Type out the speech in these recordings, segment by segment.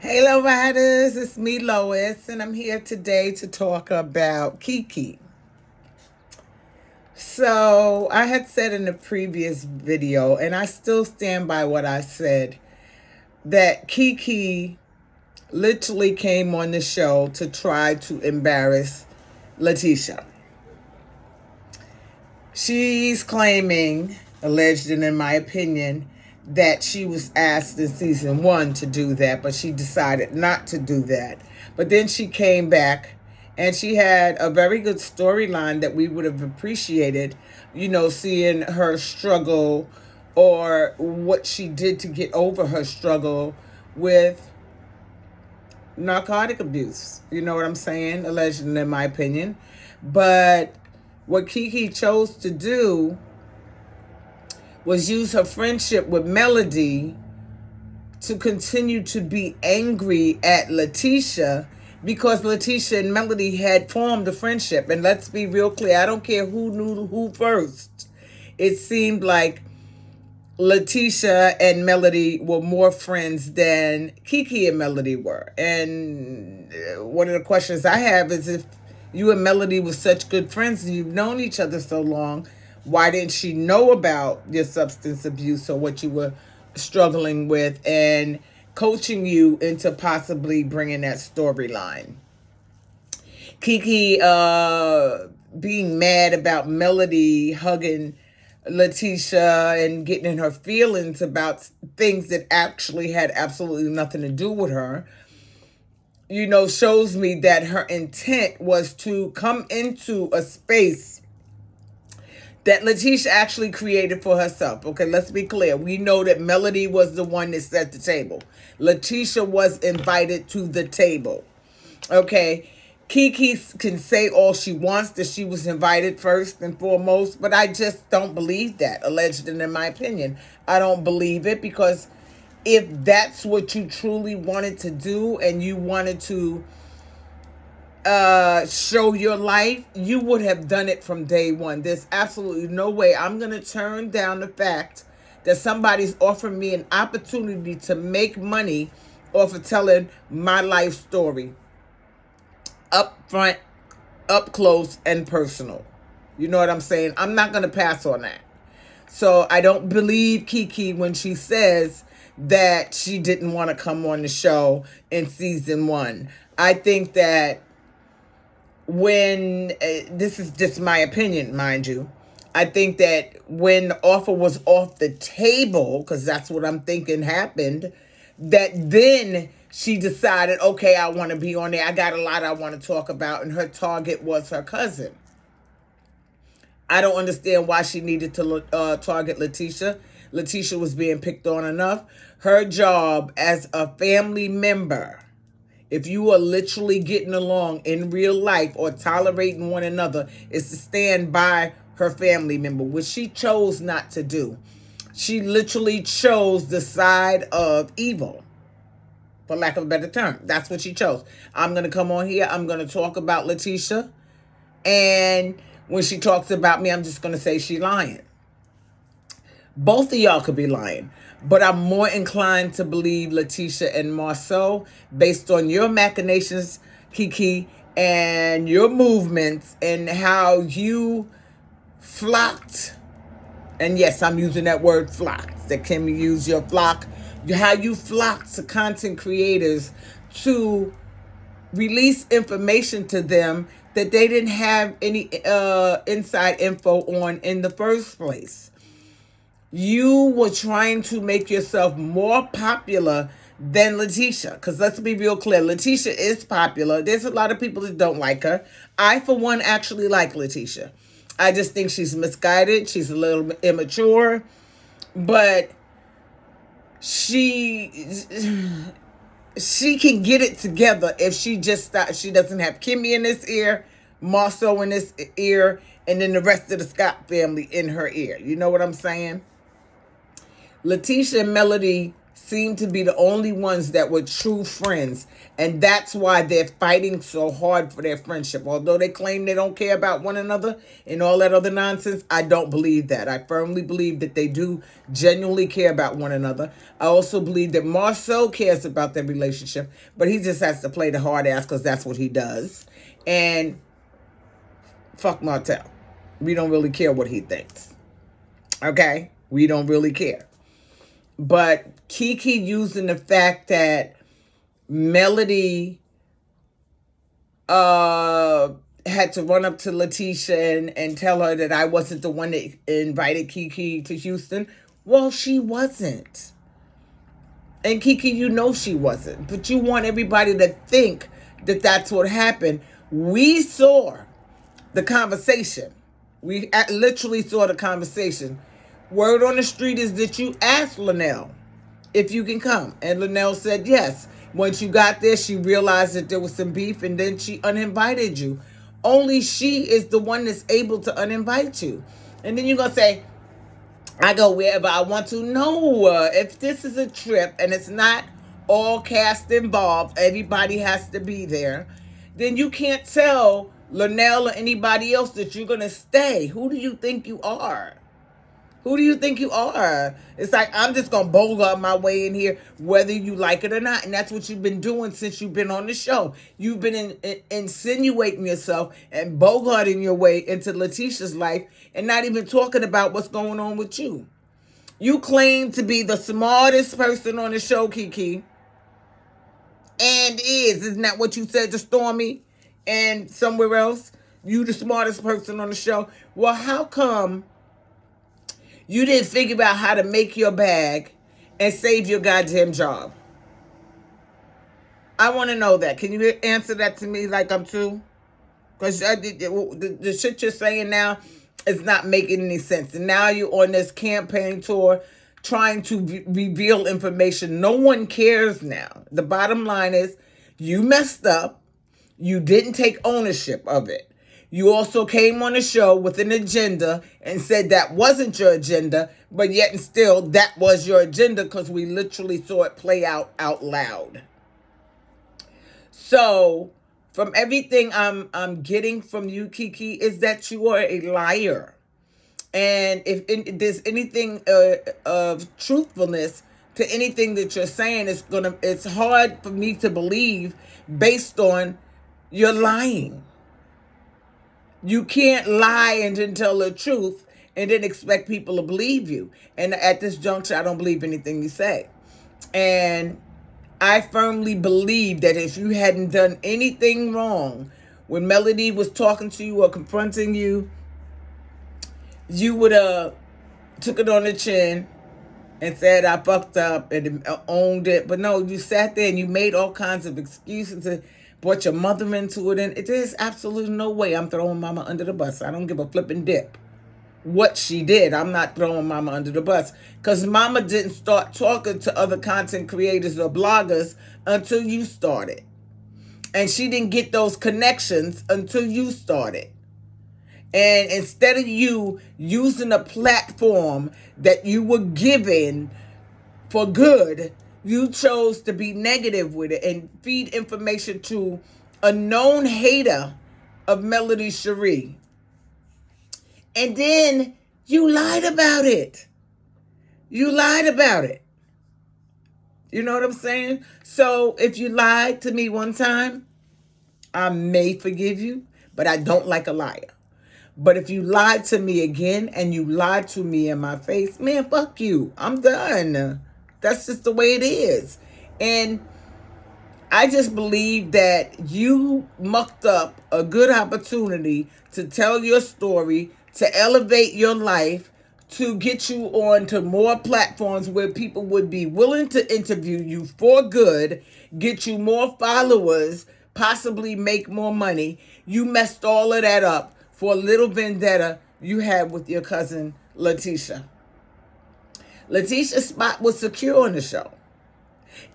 Hey, Low Riders, it's me, Lois, and I'm here today to talk about Kiki. So, I had said in the previous video, and I still stand by what I said, that Kiki literally came on the show to try to embarrass LaTisha. She's claiming, alleged and in my opinion, that she was asked in season 1 to do that, but she decided not to do that. But then she came back and she had a very good storyline that we would have appreciated, seeing her struggle or what she did to get over her struggle with narcotic abuse. You know what I'm saying? Alleged in my opinion. But what Kiki chose to do was use her friendship with Melody to continue to be angry at LaTisha because LaTisha and Melody had formed a friendship. And let's be real clear, I don't care who knew who first. It seemed like LaTisha and Melody were more friends than Kiki and Melody were. And one of the questions I have is, if you and Melody were such good friends and you've known each other so long, why didn't she know about your substance abuse or what you were struggling with and coaching you into possibly bringing that storyline? Kiki being mad about Melody hugging LaTisha and getting in her feelings about things that actually had absolutely nothing to do with her, shows me that her intent was to come into a space that LaTisha actually created for herself. Okay, let's be clear. We know that Melody was the one that set the table. LaTisha was invited to the table. Okay, Kiki can say all she wants, that she was invited first and foremost, but I just don't believe that, alleged and in my opinion. I don't believe it, because if that's what you truly wanted to do and you wanted to show your life, you would have done it from day one. There's absolutely no way I'm going to turn down the fact that somebody's offering me an opportunity to make money off of telling my life story up front, up close, and personal. You know what I'm saying? I'm not going to pass on that. So I don't believe Kiki when she says that she didn't want to come on the show in season 1. I think that when, this is just my opinion, mind you, I think that when the offer was off the table, because that's what I'm thinking happened, that then she decided, okay, I want to be on there. I got a lot I want to talk about. And her target was her cousin. I don't understand why she needed to target LaTisha. LaTisha was being picked on enough. Her job as a family member, if you are literally getting along in real life or tolerating one another, is to stand by her family member, which she chose not to do. She literally chose the side of evil, for lack of a better term. That's what she chose. I'm going to come on here. I'm going to talk about LaTisha. And when she talks about me, I'm just going to say she lying. Both of y'all could be lying. But I'm more inclined to believe LaTisha and Marceau based on your machinations, Kiki, and your movements and how you flocked. And yes, I'm using that word flocked. That can use your flock. How you flocked to content creators to release information to them that they didn't have any inside info on in the first place. You were trying to make yourself more popular than LaTisha. Because let's be real clear, LaTisha is popular. There's a lot of people that don't like her. I, for one, actually like LaTisha. I just think she's misguided. She's a little immature. But she can get it together if she just stops. She doesn't have Kimmy in this ear, Marceau in this ear, and then the rest of the Scott family in her ear. You know what I'm saying? LaTisha and Melody seem to be the only ones that were true friends. And that's why they're fighting so hard for their friendship. Although they claim they don't care about one another and all that other nonsense, I don't believe that. I firmly believe that they do genuinely care about one another. I also believe that Marcel cares about their relationship, but he just has to play the hard ass because that's what he does. And fuck Martel. We don't really care what he thinks. Okay? We don't really care. But Kiki using the fact that Melody had to run up to LaTisha and tell her that I wasn't the one that invited Kiki to Houston. Well, she wasn't. And Kiki, you know she wasn't. But you want everybody to think that that's what happened. We saw the conversation. We literally saw the conversation. Word on the street is that you asked Linnell if you can come. And Linnell said yes. Once you got there, she realized that there was some beef and then she uninvited you. Only she is the one that's able to uninvite you. And then you're going to say, I go wherever I want to. No, if this is a trip and it's not all cast involved, everybody has to be there, then you can't tell Linnell or anybody else that you're going to stay. Who do you think you are? Who do you think you are? It's like, I'm just going to bogart my way in here, whether you like it or not. And that's what you've been doing since you've been on the show. You've been insinuating yourself and bogarting your way into LaTisha's life and not even talking about what's going on with you. You claim to be the smartest person on the show, Kiki. And isn't that what you said to Stormy and somewhere else? You the smartest person on the show. Well, how come you didn't figure out how to make your bag and save your goddamn job? I want to know that. Can you answer that to me like I'm two? Because the shit you're saying now is not making any sense. And now you're on this campaign tour trying to reveal information. No one cares now. The bottom line is you messed up. You didn't take ownership of it. You also came on the show with an agenda and said that wasn't your agenda, but yet and still that was your agenda because we literally saw it play out loud. So from everything I'm getting from you, Kiki, is that you are a liar. And if there's anything of truthfulness to anything that you're saying, it's hard for me to believe based on you're lying. You can't lie and then tell the truth and then expect people to believe you. And at this juncture, I don't believe anything you say. And I firmly believe that if you hadn't done anything wrong when Melody was talking to you or confronting you, you would have took it on the chin and said, I fucked up and owned it. But no, you sat there and you made all kinds of excuses and brought your mother into it. And there's absolutely no way I'm throwing mama under the bus. I don't give a flipping dip what she did. I'm not throwing mama under the bus because mama didn't start talking to other content creators or bloggers until you started. And she didn't get those connections until you started. And instead of you using a platform that you were given for good, you chose to be negative with it and feed information to a known hater of Melody Cherie. And then you lied about it. You lied about it. You know what I'm saying? So if you lied to me one time, I may forgive you, but I don't like a liar. But if you lied to me again and you lied to me in my face, man, fuck you. I'm done. That's just the way it is. And I just believe that you mucked up a good opportunity to tell your story, to elevate your life, to get you onto more platforms where people would be willing to interview you for good, get you more followers, possibly make more money. You messed all of that up for a little vendetta you had with your cousin LaTisha. LaTisha's spot was secure on the show.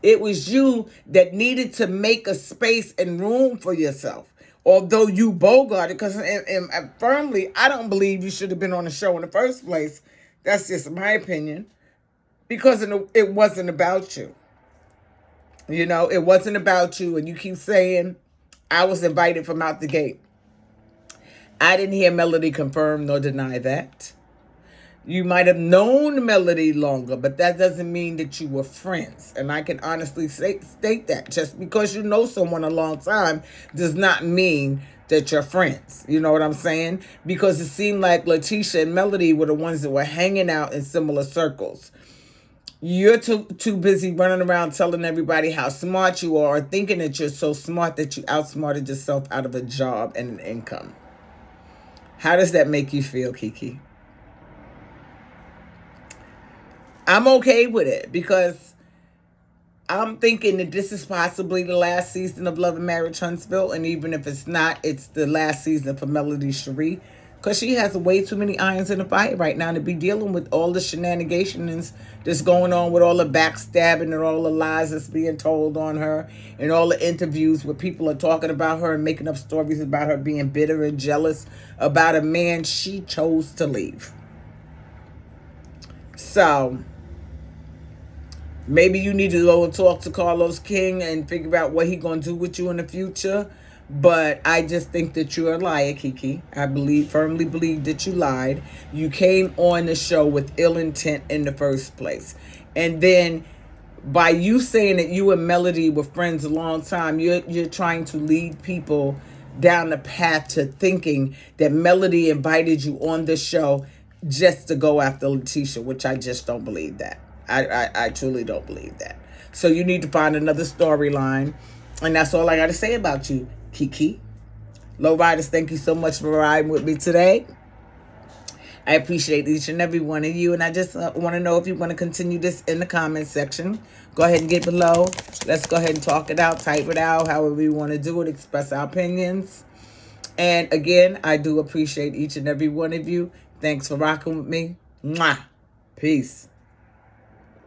It was you that needed to make a space and room for yourself. Although you bogarted, because firmly, I don't believe you should have been on the show in the first place. That's just my opinion. because it wasn't about you. You know, it wasn't about you, and you keep saying, I was invited from out the gate. I didn't hear Melody confirm nor deny that. You might have known Melody longer, but that doesn't mean that you were friends. And I can honestly state that. Just because you know someone a long time does not mean that you're friends. You know what I'm saying? Because it seemed like LaTisha and Melody were the ones that were hanging out in similar circles. You're too busy running around telling everybody how smart you are, or thinking that you're so smart that you outsmarted yourself out of a job and an income. How does that make you feel, Kiki? I'm okay with it because I'm thinking that this is possibly the last season of Love and Marriage Huntsville. And even if it's not, it's the last season for Melody Cherie. Because she has way too many irons in the fire right now to be dealing with all the shenanigans that's going on, with all the backstabbing and all the lies that's being told on her, and all the interviews where people are talking about her and making up stories about her being bitter and jealous about a man she chose to leave. So maybe you need to go and talk to Carlos King and figure out what he's going to do with you in the future. But I just think that you're a liar, Kiki. I firmly believe that you lied. You came on the show with ill intent in the first place. And then by you saying that you and Melody were friends a long time, you're trying to lead people down the path to thinking that Melody invited you on the show just to go after LaTisha, which I just don't believe that. I truly don't believe that. So you need to find another storyline. And that's all I got to say about you, Kiki. Low Riders, thank you so much for riding with me today. I appreciate each and every one of you. And I just want to know if you want to continue this in the comment section. Go ahead and get below. Let's go ahead and talk it out, type it out, however we want to do it, express our opinions. And again, I do appreciate each and every one of you. Thanks for rocking with me. Mwah. Peace.